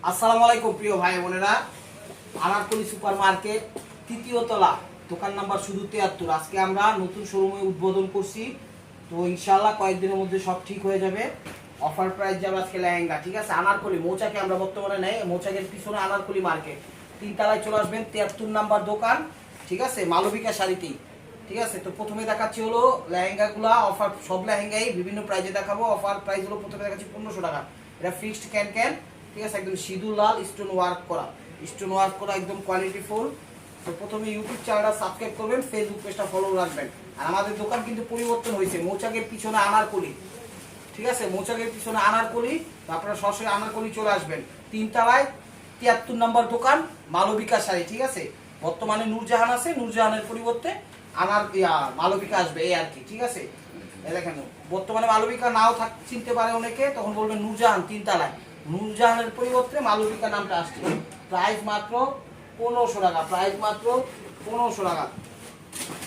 আসসালামু আলাইকুম প্রিয় ভাই বোনেরা, আনারকলি সুপার মার্কেট তৃতীয় তলা, দোকান নাম্বার শুধু 73। আজকে আমরা নতুন শোরুমে উদ্বোধন করছি, তো ইনশাআল্লাহ কয়েকদিনের মধ্যে সব ঠিক হয়ে যাবে। অফার প্রাইস যাবে আজকে লেহেঙ্গা, ঠিক আছে। আনারকলি মৌচাকে আমরা বর্তমানে নেই, মৌচাকের পিছনে আনারকলি মার্কেট, 3 তলায় চলে আসবেন, 73 নাম্বার দোকান, ঠিক আছে, মালবিকা শাড়িতেই, ঠিক আছে। তো প্রথমে দেখাচ্ছি হলো লেহেঙ্গাগুলা, অফার সব লেহেঙ্গাই বিভিন্ন প্রাইজে দেখাবো। অফার প্রাইস হলো প্রথমে দেখাচ্ছি 1500 টাকা, এটা ফিক্সড ক্যান, ঠিক আছে, একদম সিঁদুর লাল স্টোন ওয়ার্ক করা একদম কোয়ালিটি ফুল। তো প্রথমে ইউটিউব চ্যানেলটা সাবস্ক্রাইব করবেন, ফেসবুক পেজটা ফলো রাখবেন। আর আমাদের দোকান কিন্তু পরিবর্তন হয়েছে, মৌচাকের পিছনে আনারকলি, ঠিক আছে, মৌচাকের পিছনে আনারকলি। তো আপনারা সরাসরি আনারকলি চলে আসবেন, 3 তলায় 73 নম্বর দোকান, মালবিকা শাড়ি, ঠিক আছে। বর্তমানে নূরজাহান আছে, নূরজাহানের পরিবর্তে মালবিকা আসবে, এই আর কি, ঠিক আছে। এই দেখেন, বর্তমানে মালবিকা নাও চিনতে পারে অনেকে, তখন বলবেন নূরজাহান 3 তলায়, নূরজাহানের পরিবর্তে মালবিকা নামটা আসছে। প্রাইস মাত্র 1500 টাকা, প্রাইস মাত্র 1500 টাকা।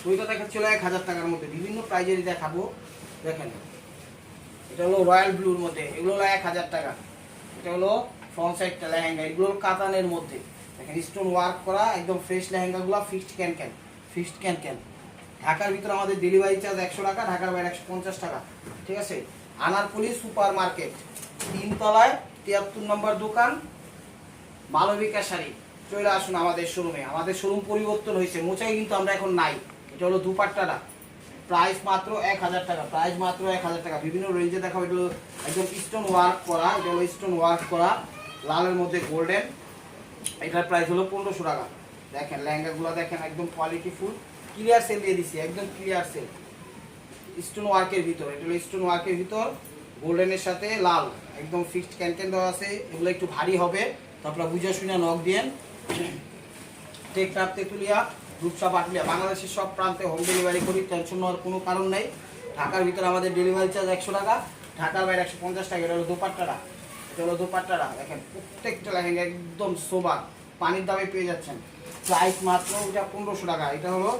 দুইটা দেখাচ্ছিল 1000 টাকার মধ্যে, বিভিন্ন প্রাইজেরই দেখাবো। দেখেন, এটা হলো রয়্যাল ব্লুর মধ্যে, এগুলো হলো 1000 টাকা। এটা হলো ফ্রন্ট সাইডটা লেহেঙ্গা, এগুলো কাতানের মধ্যে, দেখেন স্টোন ওয়ার্ক করা একদম ফ্রেশ লেহেঙ্গাগুলো, ফিক্সড ক্যান। ঢাকার ভিতরে আমাদের ডেলিভারি চার্জ 100 টাকা, ঢাকার বাইরে 150 টাকা, ঠিক আছে। আনারকলি সুপার মার্কেট 3 তলায় 73 নম্বর দোকান, মালবিকা শাড়ি। চলে আসুন আমাদের শোরুমে, আমাদের শোরুম পরিবর্তন হয়েছে, মোচাই কিন্তু আমরা এখন নাই। এটা হলো দুপাট্টাটা, প্রাইস মাত্র 1000 টাকা, প্রাইস মাত্র 1000 টাকা। বিভিন্ন রেঞ্জে দেখাবো, এটা হলো একদম স্টোন ওয়ার্ক করা, এটা হলো স্টোন ওয়ার্ক করা লালের মধ্যে গোল্ডেন, এটার প্রাইস হলো 1500 টাকা। দেখেন লেহেঙ্গাগুলো দেখেন, একদম কোয়ালিটি ফুল, ক্লিয়ার সেল দিয়ে দিচ্ছি, একদম ক্লিয়ার সেল, স্টোন ওয়ার্কের ভিতর। এটা হলো স্টোন ওয়ার্কের ভিতর গোল্ডেনের সাথে লাল, একদম ফিক্সড ক্যান দেওয়া আছে। এগুলো একটু ভারী হবে, তো আপনারা বুঝে শুনে নক দিয়েন। টেকনাফ, তেঁতুলিয়া, রূপসা, পাটুলিয়া, বাংলাদেশের সব প্রান্তে হোম ডেলিভারি করি, টেনশন নেওয়ার কোনো কারণ নেই। ঢাকার ভিতরে আমাদের ডেলিভারি চার্জ 100 টাকা, ঢাকার বাইরে 150 টাকা। এটা হলো দোপাট্টাটা, দেখেন প্রত্যেকটা লেহেঙ্গা একদম সোবার, পানির দামে পেয়ে যাচ্ছেন। প্রাইস মাত্র এটা 1500 টাকা। এটা হলো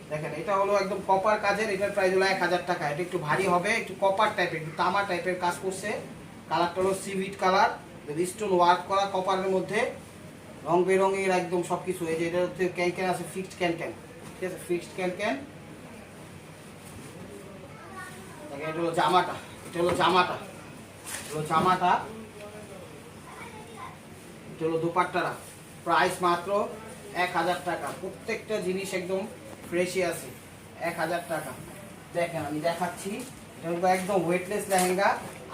দেখেন, এটা হলো একদম কপার কাজের, এটার প্রাইস হলো 1000 টাকা। এটা একটু ভারী হবে, একটু কপার টাইপের, একটু তামা টাইপের কাজ করছে। কালারটা হলো সিভিট কালার, স্টোন ওয়ার্ক করা কপারের মধ্যে, রং বেরঙের একদম সবকিছু। এই যে এটা হচ্ছে ক্যান আছে, ফিক্সড ক্যান, ঠিক আছে, ফিক্সড ক্যান। এটা হলো জামাটা, এটা হলো দোপাট্টাটা। প্রাইস মাত্র 1000 টাকা। প্রত্যেকটা জিনিস একদম ফ্রেশই আছে, 1000 টাকা। দেখেন আমি দেখাচ্ছি, এটা হলো একদম ওয়েটলেস লেহেঙ্গা,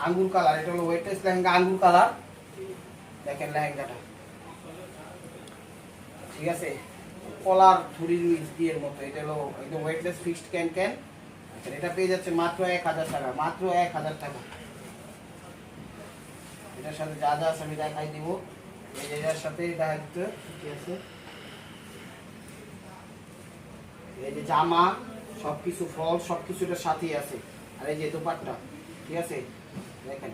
আঙ্গুর কালার। এটা হলো ওয়েটলেস লেহেঙ্গা, আঙ্গুর কালার। দেখেন লেহেঙ্গাটা, ঠিক আছে, কলার ঝুড়ির মিক্সের মতো। এটা হলো একদম ওয়েটলেস ফিক্সড ক্যান। এটা পেয়ে যাচ্ছে মাত্র 1000 টাকা, মাত্র 1000 টাকা। এটার সাথে যা যা আছে আমি দেখাই দিব, এটার সাথে দেখা দিতে, ঠিক আছে, এই যে জামা সবকিছু, ফল সবকিছু এটার সাথেই আছে। আর এই যে দোপাট্টা, ঠিক আছে, দেখেন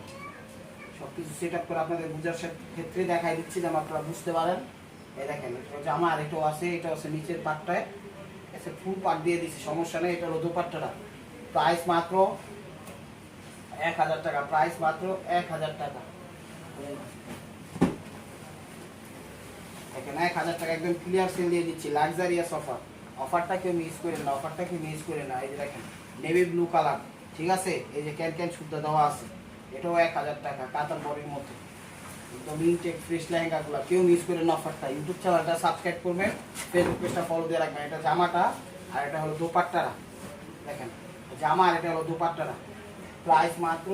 সবকিছু সেট আপ করে আপনাদের বোঝার ক্ষেত্রে দেখাই দিচ্ছি, যেন আপনারা বুঝতে পারেন। এই দেখেন, এটা জামা, আর এটাও আছে, এটা আছে নিচের পাটটায়, ঠিক আছে, ফুল পাট দিয়ে দিচ্ছি, সমস্যা নেই। এটা হলো দোপাট্টাটা, প্রাইস মাত্র 1000 টাকা, প্রাইস মাত্র 1000 টাকা। দেখেন 1000 টাকা, একদম ক্লিয়ার সেল দিয়ে দিচ্ছি, লাক্সারিয়াস অফার। অফারটা কেউ মিস করে না, এই যে দেখেন নেভি ব্লু কালার, ঠিক আছে, এই যে ক্যান সুদ্ধা দেওয়া আছে, এটাও 1000 টাকা, কাতার বডির মধ্যে, একদম ইনটেক ফ্রেশ লেহেঙ্গাগুলো, কেউ মিস করেন না অফারটা। ইউটিউব চ্যানেলটা সাবস্ক্রাইব করবেন, ফেসবুক পেজটা ফলো দিয়ে রাখবেন। এটা জামাটা, আর এটা হলো দোপাট্টাটা, দেখেন জামা, আর এটা হলো দোপাট্টাটা। প্রাইস মাত্র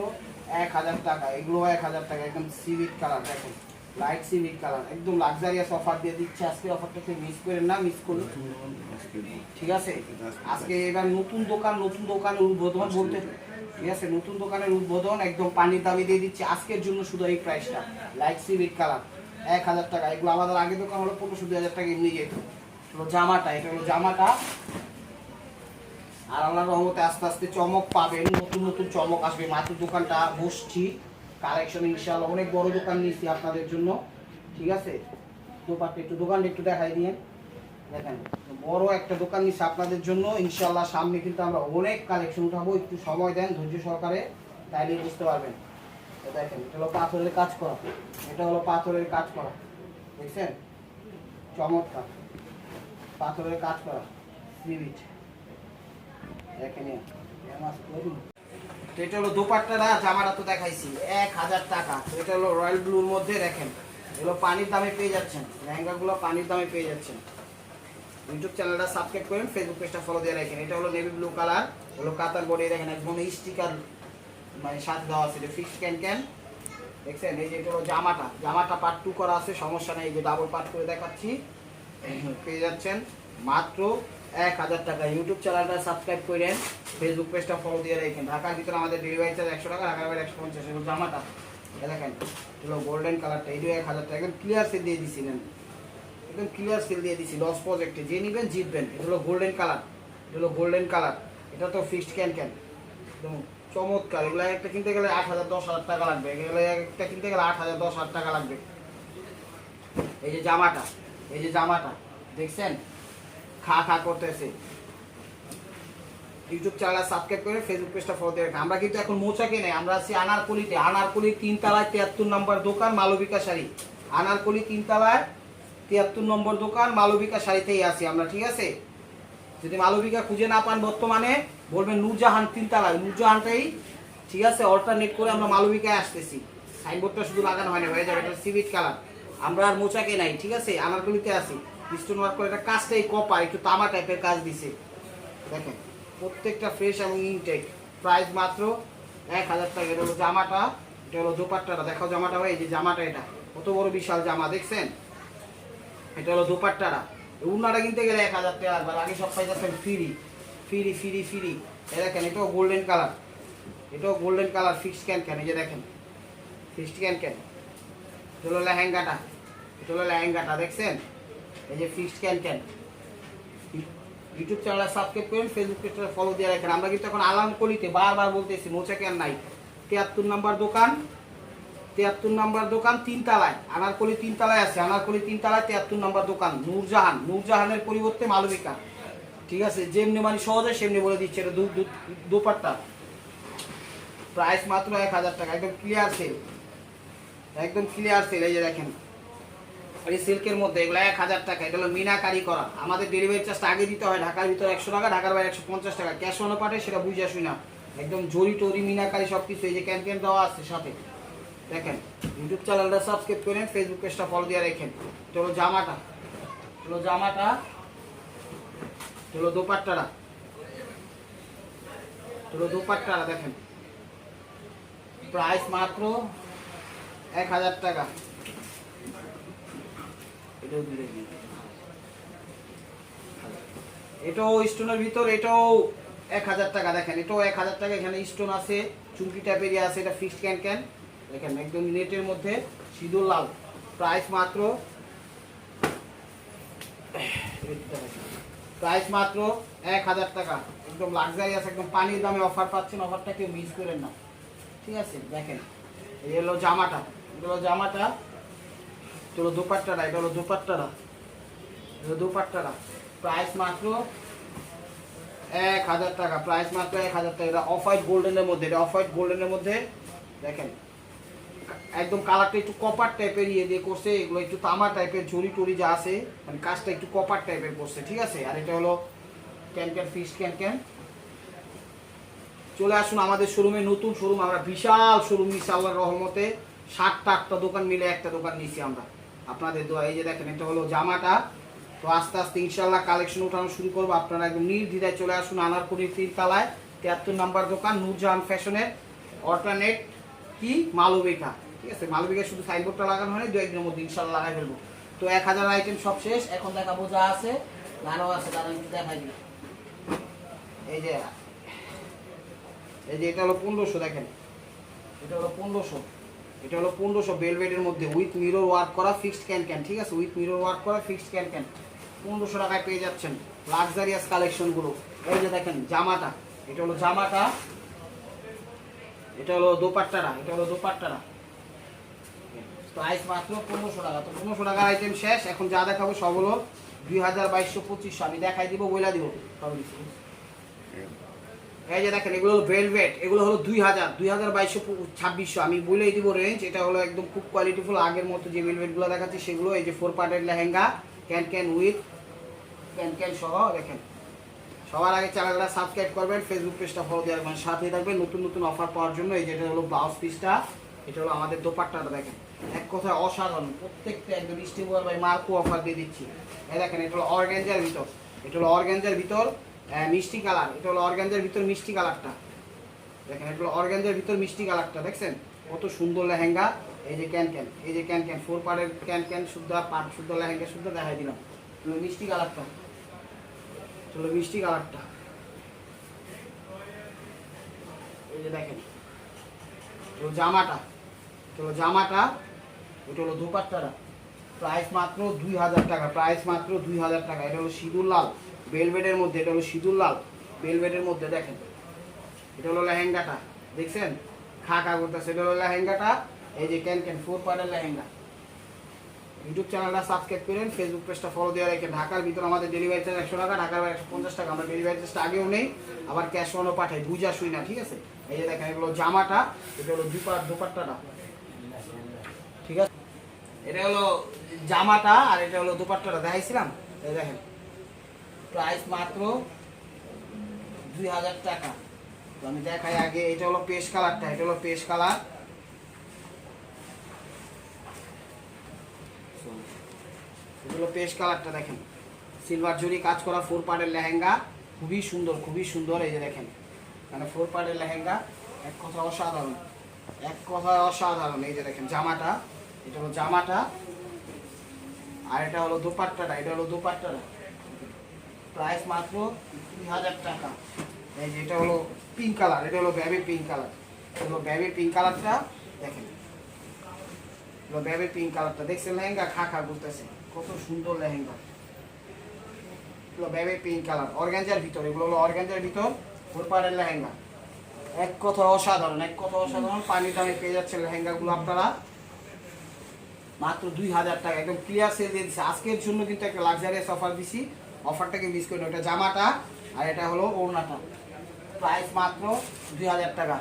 1000 টাকা, এগুলো 1000 টাকা, একদম সিভিট কালার, দেখেন লাইট সিভিট কালার, একদম লাক্সারিয়াস অফার দিয়ে দিচ্ছে আজকে। অফারটাকে মিস করেন না, মিস করলে, ঠিক আছে। আজকে এবার নতুন দোকানের উদ্বোধন বলতে, ঠিক আছে, নতুন দোকানের উদ্বোধন, একদম পানির দাবি দিয়ে দিচ্ছে আজকের জন্য শুধু এই প্রাইসটা, লাইট সিভিট কালার 1000 টাকা। এগুলো আমাদের আগে দোকান হলো 15-2000 টাকা এমনি যেত। জামাটা, এটা হলো জামাটা। আর আল্লাহর রহমতে আস্তে আস্তে চমক পাবেন, নতুন চমক আসবে। মাত্র দোকানটা বসছি, কালেকশন ইনশাআল্লাহ অনেক বড় দোকান নিয়েছি আপনাদের জন্য, ঠিক আছে। দোকানটা একটু দেখাই দিয়ে, দেখেন বড় একটা দোকান নিচ্ছি আপনাদের জন্য ইনশাআল্লাহ। সামনে কিন্তু আমরা অনেক কালেকশন উঠাবো, একটু সময় দেন ধৈর্য সহকারে, তাইলে বুঝতে পারবেন। দেখেন এটা হলো পাথরের কাজ করা, এটা হলো পাথরের কাজ করা, দেখছেন চমৎকার পাথরের কাজ করা সিভিট দেখেন। তো এটা হলো দোপাট্টাটা, জামাটা তো দেখাইছি 1000 টাকা। তো এটা হলো রয়্যাল ব্লুর মধ্যে, দেখেন এগুলো পানির দামে পেয়ে যাচ্ছেন, লেহেঙ্গাগুলো পানির দামে পেয়ে যাচ্ছেন। ইউটিউব চ্যানেলটা সাবস্ক্রাইব করেন, ফেসবুক পেজটা ফলো দিয়ে রাখেন। এটা হলো নেভি ব্লু কালার, হলো কাতার বডি, দেখেন একদম স্টিকার মানে সাথে দেওয়া আছে, এটা ফিক্সড ক্যান দেখছেন। এই যে এটা হলো জামাটা, জামাটা পার্ট 2 করা আছে, সমস্যা নেই, এই যে ডাবল পার্ট করে দেখাচ্ছি, পেয়ে যাচ্ছেন মাত্র 1000 টাকা। ইউটিউব চ্যানেলটা সাবস্ক্রাইব করেন, ফেসবুক পেজটা ফলো দিয়ে রাখেন। ঢাকার ভিতরে আমাদের ডেলিভারি চার্জ 100 টাকা, ঢাকার বাইরে 150। এগুলো জামাটা দেখেন, এগুলো গোল্ডেন কালারটা, এই 1000 টাকা একদম ক্লিয়ার সেল দিয়ে দিছিলেন, একদম ক্লিয়ার সেল দিয়ে দিছি লস প্রজেক্টে, যে নেবেন জিতবেন। এটা হলো গোল্ডেন কালার, এটা হলো গোল্ডেন কালার, এটা তো ফিক্সড ক্যান একদম চমৎকার। এগুলো একটা কিনতে গেলে 8000 10,000 টাকা লাগবে, এগুলো একটা কিনতে গেলে 8000 10,000 টাকা লাগবে। এই যে জামাটা, এই যে জামাটা দেখছেন খা খা করতেছে। ইউটিউব চ্যানেল সাবস্ক্রাইব করে ফেসবুক পেজটা ফলো দিয়ে রাখেন। আমরা কিন্তু এখন মৌচাকে নেই, আমরা আছি আনারকলিতে, আনারকলি 3 তলায় 73 নম্বর দোকান মালবিকা শাড়ি, আনারকলি 3 তলায় 73 নম্বর দোকান মালবিকা শাড়িতেই আছি আমরা, ঠিক আছে। যদি মালবিকা খুঁজে না পান বর্তমানে বলবেন নূরজাহান 3 তলায়, নূরজাহানটাই ঠিক আছে, অল্টারনেট করে আমরা মালবিকায় আসতেছি। সাইনবোর্ডটা শুধু লাগানো হয় না, হয়ে যাবে, এটা সিভিট কালার। আমরা আর মোচাকে নাই, ঠিক আছে, আনারকলিতে আছি। স্টোন ওয়ার্ক করে, এটা কাজটাই কপার, একটু তামা টাইপের কাজ দিছে, দেখেন প্রত্যেকটা ফ্রেশ এবং ইনটেক। প্রাইস মাত্র 1000 টাকা। এটা হলো জামাটা, এটা হলো দোপাট্টাটা, দেখাও জামাটা ভাই, এই যে জামাটা, এটা কত বড় বিশাল জামা দেখছেন। এটা হলো দোপাট্টাটা, উন্নাটা কিনতে গেলে 1000 টাকা লাগবে, আগে সব পাইতেছেন ফ্রি ফ্রি ফ্রি ফ্রি। এই দেখেন এটাও গোল্ডেন কালার, এটাও গোল্ডেন কালার ফিক্সড ক্যান, এই যে দেখেন ফিক্সড ক্যান। এটা হলো লেহেঙ্গাটা, এটা হলো লেহেঙ্গাটা দেখছেন, এই যে fixed can. YouTube channel subscribe করেন, ফেসবুক পেজটা ফলো দিয়ে রাখেন। আমরা কিন্তু এখন আলামকলিতে বারবার বলতেছি, মোচাকে আর নাই। 73 নম্বর দোকান, 73 নম্বর দোকান 3 তলায়, আনারকলি 3 তলায় আছে, আনারকলি 3 তলায় 73 নম্বর দোকান নূরজাহান, নূরজাহানের পরিবর্তে মালবিকা, ঠিক আছে। যেমনি মানে সহজে সেমনি বলে দিচ্ছে। এটা দোপাট্টা, প্রাইস মাত্র 1000 টাকা, একদম ক্লিয়ার সেল, একদম ক্লিয়ার সেল। এই যে দেখেন এই সিল্কের মধ্যে এগুলো 1000 টাকা। এটা হলো মিনাকারি করা, আমাদের ডেলিভারি চার্জটা আগে দিতে হয়, ঢাকার ভিতরে 100 টাকা, ঢাকার বাইরে 150 টাকা। ক্যাশ অন পাঠে সেটা বুঝে আসুই না, একদম জরি টরি মিনাকারি সব কিছু। এই যে ক্যান দেওয়া আছে সাথে, দেখেন। ইউটিউব চ্যানেলটা সাবস্ক্রাইব করেন, ফেসবুক পেজটা ফলো দিয়ে রাখেন। এটা হলো জামাটা, হলো জামাটা, হলো দোপাট্টাটা, হলো দোপাট্টাটা দেখেন, প্রাইস মাত্র 1000 টাকা। এটাও স্টোনের ভিতর, এটাও 1000 টাকা। দেখেন এটাও 1000 টাকা, এখানে স্টোন আছে, চুমকি টাইপের আছে, এটা ফিক্সড ক্যান দেখেন, একদম নেটের মধ্যে সিঁদুর লাল। প্রাইস মাত্র 1000 টাকা, একদম লাক্সারি আছে, একদম পানির দামে অফার পাচ্ছেন, অফারটা কেউ মিস করেন না, ঠিক আছে। দেখেন এই হলো জামাটা, এটা হলো জামাটা, এটা হলো দোপাট্টাটা, এটা হলো দোপাট্টাটা, এটা হলো দোপাট্টাটা। প্রাইস মাত্র 1000 টাকা, প্রাইস মাত্র 1000 টাকা। এটা অফ হোয়াইট গোল্ডেনের মধ্যে, এটা অফ হোয়াইট গোল্ডেনের মধ্যে দেখেন, একদম কালারটা একটু কপার টাইপের ইয়ে দিয়ে করছে, এগুলো একটু তামা টাইপের ঝুরি টুরি যা আছে, মানে কাজটা একটু কপার টাইপের করছে, ঠিক আছে। আর এটা হলো ক্যান ফিশ ক্যান। চলে আসুন আমাদের শোরুমে, নতুন শোরুম, আমরা বিশাল শোরুম নিচ্ছি আল্লাহর রহমতে, 7টা 8টা দোকান মিলে একটা দোকান নিচ্ছি আমরা, আপনাদের দোয়া। এই যে দেখেন এটা হলো জামাটা। তো আস্তে আস্তে ইনশাল্লাহ কালেকশন উঠানো শুরু করবো, আপনারা একদম নির্দ্বিধায় চলে আসুন আনারকলি 3 তলায় 73 নম্বর দোকান নূরজাহান ফ্যাশনের অল্টারনেট কি মালবিকা, ঠিক আছে। মালবিকা শুধু সাইনবোর্ডটা লাগানো হয়, 2 একদিনের মধ্যে ইনশাল্লাহ লাগাই ফেলবো। তো 1000 আইটেম সব শেষ, এখন দেখাবো যা আছে, গানও আছে, তারা একটু দেখাই দিই। এই যে এটা হলো 1500, দেখেন এটা হলো 1500, এটা হলো 1500 বেলভেটের মধ্যে উইথ মিরর ওয়ার্ক করা ফিক্সড ক্যান, ঠিক আছে, উইথ মিরর ওয়ার্ক করা ফিক্সড ক্যান 1500 টাকায় পেয়ে যাচ্ছেন লাক্সারিয়াস কালেকশনগুলো। এই যে দেখেন জামাটা, এটা হলো জামাটা, এটা হলো দোপাট্টাটা, এটা হলো দোপাট্টাটা। প্রাইস মাত্র 1500 টাকা। তো 1500 টাকার আইটেম শেষ, এখন যা দেখাবো সব হলো 2000, 2200, 2500। আমি দেখাই দিব, বইলা দিব সব কিছু। এই যে দেখেন এগুলো হলো ভেলভেট, এগুলো হলো 2000, 2200, 2600, আমি বলেই দিব রেঞ্জ। এটা হলো একদম খুব কোয়ালিটিফুল, আগের মতো যে ভেলভেটগুলো দেখাচ্ছি সেগুলো। এই যে 4 পার্টের লেহেঙ্গা, ক্যান উইথ ক্যান সহ। দেখেন সবার আগে চ্যানেলটা সাবস্ক্রাইব করবেন, ফেসবুক পেজটা ফলো দিয়ে রাখবেন, সাথে থাকবেন নতুন নতুন অফার পাওয়ার জন্য। এই যেটা হলো ব্লাউজ পিসটা, এটা হলো আমাদের দোপাট্টাটা। দেখেন এক কথায় অসাধারণ, প্রত্যেকটা একদম স্টিবল বাই মার্কো অফার দিয়ে দিচ্ছি। এই দেখেন এটা হলো অর্গানজার ভিতর, এটা হলো অর্গানজার ভিতর মিষ্টি কালার, এটা হলো অর্গানজার ভিতর মিষ্টি কালারটা। দেখেন এটা হলো অর্গানজার ভিতর মিষ্টি কালারটা, দেখছেন কত সুন্দর লেহেঙ্গা। এই যে ক্যান, এই যে ক্যান 4 পার্টের ক্যান শুদ্ধ পাট শুদ্ধ লেহেঙ্গা শুদ্ধ দেখাই দিলাম। মিষ্টি কালারটা, চলো মিষ্টি কালারটা। এই যে দেখেন জামাটা, চলো জামাটা, এটা হলো দোপাট্টাটা। প্রাইস মাত্র 2000 টাকা, প্রাইস মাত্র 2000 টাকা। এটা হলো সিঁদুর লাল বেলভেটের মধ্যে, এটা হলো সিঁদুর লাল বেলভেটের মধ্যে। দেখেন এটা হলো লেহেঙ্গাটা, দেখছেন খা করতেছে, এটা হলো লেহেঙ্গাটা। এই যে ক্যান 4 পার্টের লেহেঙ্গা। ইউটিউব চ্যানেলটা সাবস্ক্রাইব করেন, ফেসবুক পেজটা ফলো দিয়ে রাখেন। ঢাকার ভিতরে আমাদের ডেলিভারি চার্জ 100 টাকা, ঢাকার বাইরে 150 টাকা। আমরা ডেলিভারি চার্জটা আগেও নেই, আবার ক্যাশ অনও পাঠাই, বুঝা শুই না, ঠিক আছে। এই যে দেখেন এগুলো জামাটা, এটা হলো দোপাট্টাটা, ঠিক আছে। এটা হলো জামাটা আর এটা হলো দোপাট্টাটা দেখাইছিলাম। এই দেখেন প্রাইস মাত্র 2000 টাকা। তো আমি দেখাই আগে, এটা হলো পেশ কালারটা, এটা হলো পেশ কালার। এগুলো পেশ কালারটা দেখেন, সিলভার জরি কাজ করা 4 পার্টের লেহেঙ্গা, খুবই সুন্দর খুবই সুন্দর। এই যে দেখেন মানে 4 পার্টের লেহেঙ্গা, এক কথা অসাধারণ, এক কথা অসাধারণ। এই যে দেখেন জামাটা, এটা হলো জামাটা আর এটা হলো দোপাট্টাটা, এটা হলো দোপাট্টাটা। প্রাইস মাত্র 2000 টাকা। এই যে এটা হলো পিঙ্ক কালার, এটা হলো বেবি পিঙ্ক কালার, এটা হলো বেবি পিঙ্ক কালারটা। দেখেন হলো বেবি পিঙ্ক কালারটা, দেখছেন লেহেঙ্গা খা করতেছে, কত সুন্দর লেহেঙ্গা। এগুলো বেবি পিঙ্ক কালার অর্গানজার ভিতর, এগুলো হলো অর্গানজার ভিতর 4 পার্টের লেহেঙ্গা। এক কথা অসাধারণ, এক কথা অসাধারণ। পানি টানি পেয়ে যাচ্ছেন লেহেঙ্গাগুলো আপনারা মাত্র 2000 টাকা, একদম ক্লিয়ার সেল দিয়ে দিচ্ছি আজকের জন্য। কিন্তু একটা লাক্সারিয়াস অফার দিছি, অফারটাকে মিস করেন। ওটা জামাটা আর এটা হলো ওড়নাটা, প্রাইস মাত্র 2000 টাকা,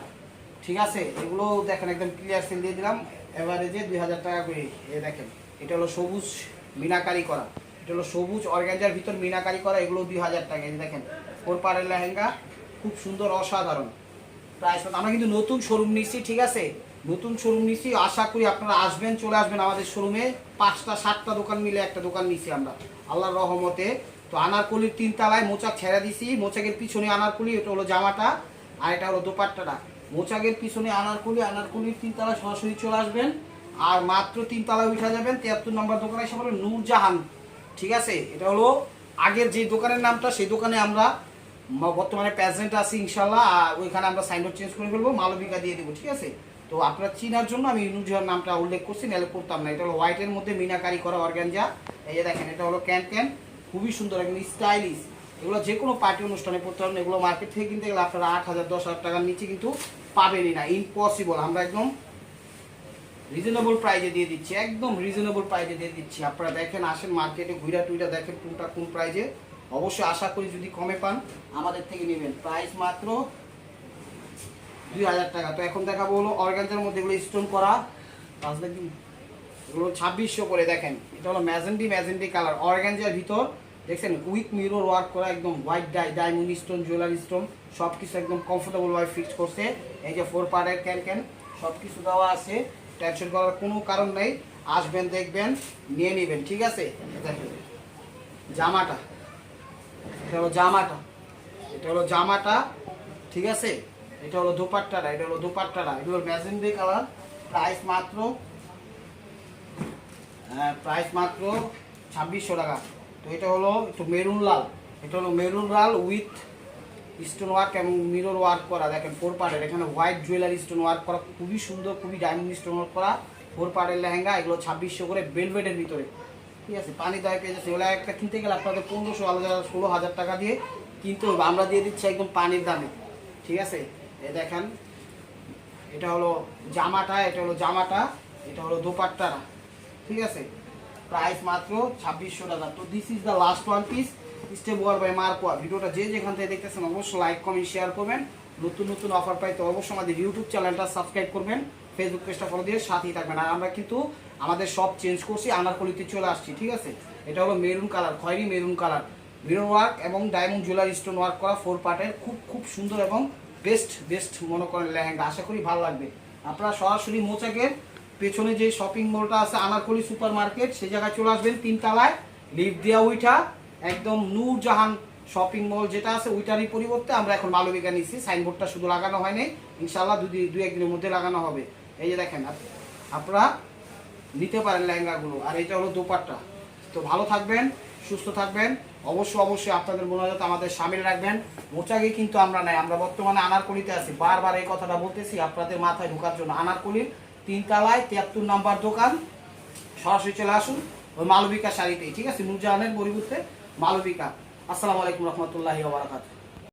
ঠিক আছে। এগুলো দেখেন একদম ক্লিয়ার সেল দিয়ে দিলাম, এভারেজে 2000 টাকা করে। এই দেখেন এটা হলো সবুজ মিনাকারি করা, এটা হলো সবুজ অর্গানজার ভিতর মিনাকারি করা, এগুলো 2000 টাকা। এই দেখেন 4 পার্টের লেহেঙ্গা, খুব সুন্দর অসাধারণ। প্রাইস আমরা কিন্তু নতুন শোরুম নিচ্ছি, ঠিক আছে, নতুন শোরুম নিচ্ছি। আশা করি আপনারা আসবেন, চলে আসবেন আমাদের শোরুমে। 5টা 7টা দোকান মিলে একটা দোকান নিচ্ছি আমরা আল্লাহর রহমতে। তো আনারকলির 3 তলায় মোচাক ছেড়ে দিছি, মোচাকের পিছনে আনারকলি, এটা হলো জামাটা আর এটা হলো দোপাট্টাটা। মোচাকের পিছনে আনারকলি, আনারকলির 3 তলায় সরাসরি চলে আসবেন আর মাত্র 3 তলায় উঠে যাবেন। 73 নম্বর দোকানে এসে বলে নূরজাহান, ঠিক আছে। এটা হলো আগের যে দোকানের নামটা, সেই দোকানে আমরা বর্তমানে প্রেজেন্ট আছি ইনশাল্লাহ। আর ওইখানে আমরা সাইনবোর্ড চেঞ্জ করে ফেলবো, মালবিকা দিয়ে দেবো, ঠিক আছে। তো আপনারা চিনার জন্য আমি নূরজাহান নামটা উল্লেখ করছি, নাহলে করতাম না। এটা হলো হোয়াইটের মধ্যে মিনাকারি করা অর্গানজা। এই যে দেখেন এটা হলো ক্যান, খুবই সুন্দর একদম স্টাইলিশ। এগুলো যে কোনো পার্টি অনুষ্ঠানে পড়তে পারবেন। এগুলো মার্কেট থেকে কিনতে গেলে আপনারা 8000 10,000 টাকার নিচে কিন্তু পাবেনই না, ইম্পসিবল। আমরা একদম রিজনেবল প্রাইজে দিয়ে দিচ্ছি, একদম রিজনেবল প্রাইজে দিয়ে দিচ্ছি। আপনারা দেখেন, আসেন মার্কেটে ঘুরা টুইরা দেখেন কোনটা কোন প্রাইজে। অবশ্যই আশা করি যদি কমে পান আমাদের থেকে নেবেন। প্রাইস মাত্র 2000 টাকা। তো এখন দেখাবো হলো অর্গানজার মধ্যে এগুলো স্টোন করা, এগুলো 2600 করে। দেখেন এটা হলো ম্যাজেন্টি কালার অর্গানজার ভিতর, দেখছেন উইথ মিরর ওয়ার্ক করা, একদম white diamond stone, jewellery stone, সব কিছু একদম কমফোর্টেবল ভাবে ফিক্স করছে। এই যে 4 পার্টের ক্যান সব কিছু দেওয়া আছে, টেনশন করার কোনো কারণ নেই। আসবেন, দেখবেন, নিয়ে নেবেন, ঠিক আছে। দেখেন জামাটা, এটা হলো জামাটা, এটা হলো জামাটা, ঠিক আছে। এটা হলো দোপাট্টাটা, এটা হলো দোপাট্টাটা, এটা হলো ম্যাজেন্টি কালার। প্রাইস মাত্র 2600 টাকা। তো এটা হলো একটু মেরুন লাল, এটা হলো maroon Lal with stone work এবং মিরর ওয়ার্ক করা। দেখেন 4 পার্টের, এখানে হোয়াইট জুয়েলারি স্টোন ওয়ার্ক করা, খুবই সুন্দর, খুবই ডায়মন্ড স্টোন ওয়ার্ক করা 4 পার্টের লেহেঙ্গা। এগুলো 2600 করে বেলভেটের ভিতরে, ঠিক আছে। পানি দায় পেয়ে যাচ্ছে, এগুলো একটা কিনতে গেলে আপনাদের 1500 16,000 টাকা দিয়ে কিনতে হবে, আমরা দিয়ে দিচ্ছি একদম পানির দামে, ঠিক আছে। এই দেখেন এটা হলো জামাটা, এটা হলো জামাটা, এটা হলো দোপাট্টাটা, ঠিক আছে। প্রাইস মাত্র 2600 টাকা। তো this is the last one piece. স্টেপ ওয়ার বাই মার্কোয়া। ভিডিওটা যে যেখান থেকে দেখতেছেন অবশ্যই লাইক কমেন্ট শেয়ার করবেন। নতুন নতুন অফার পাইতে অবশ্যই আমাদের ইউটিউব চ্যানেলটা সাবস্ক্রাইব করবেন, ফেসবুক পেজটা ফলো দিয়ে সাথেই থাকবেন। আর আমরা কিন্তু আমাদের সব চেঞ্জ করছি, আনারকলিতে চলে আসছি, ঠিক আছে। এটা হলো মেরুন কালার, খয়েরি মেরুন কালার, মিরর ওয়ার্ক এবং ডায়মন্ড জুয়েলারি স্টোন ওয়ার্ক করা 4 পার্টের খুব খুব সুন্দর এবং বেস্ট মনে করেন লেহেঙ্গা। আশা করি ভালো লাগবে। আপনারা সরাসরি মোচাকের পেছনে যে শপিং মলটা আছে আনারকলি সুপার মার্কেট, সেই জায়গায় চলে আসবেন, 3 তলায় লিফট দিয়া উঠা একদম নূরজাহান শপিং মল যেটা আছে ওইটারই পরিবর্তে আমরা এখন মালবিকা নিচ্ছি। সাইনবোর্ডটা শুধু লাগানো হয়নি, ইনশাল্লাহ দুই একদিনের মধ্যে লাগানো হবে। এই যে দেখেন, আপনারা নিতে পারেন লেহেঙ্গাগুলো। আর এটা হলো দোপাট্টা। তো ভালো থাকবেন, সুস্থ থাকবেন। অবশ্যই আপনাদের মোনাজাত আমাদের সামিল রাখবেন। মোচাকে কিন্তু আমরা নাই, আমরা বর্তমানে আনারকলিতে আছি। বারবার এই কথাটা বলতেছি আপনাদের মাথায় ঢোকার জন্য। আনারকলির 3 তলায় 73 নাম্বার দোকান, সরাসরি চলে আসুন ওই মালবিকা শাড়িতেই, ঠিক আছে। নূরজাহানের পরিবর্তে মালবিকা। আসসালামু আলাইকুম রহমতুল্লাহি ওয়া বারাকাতুহু।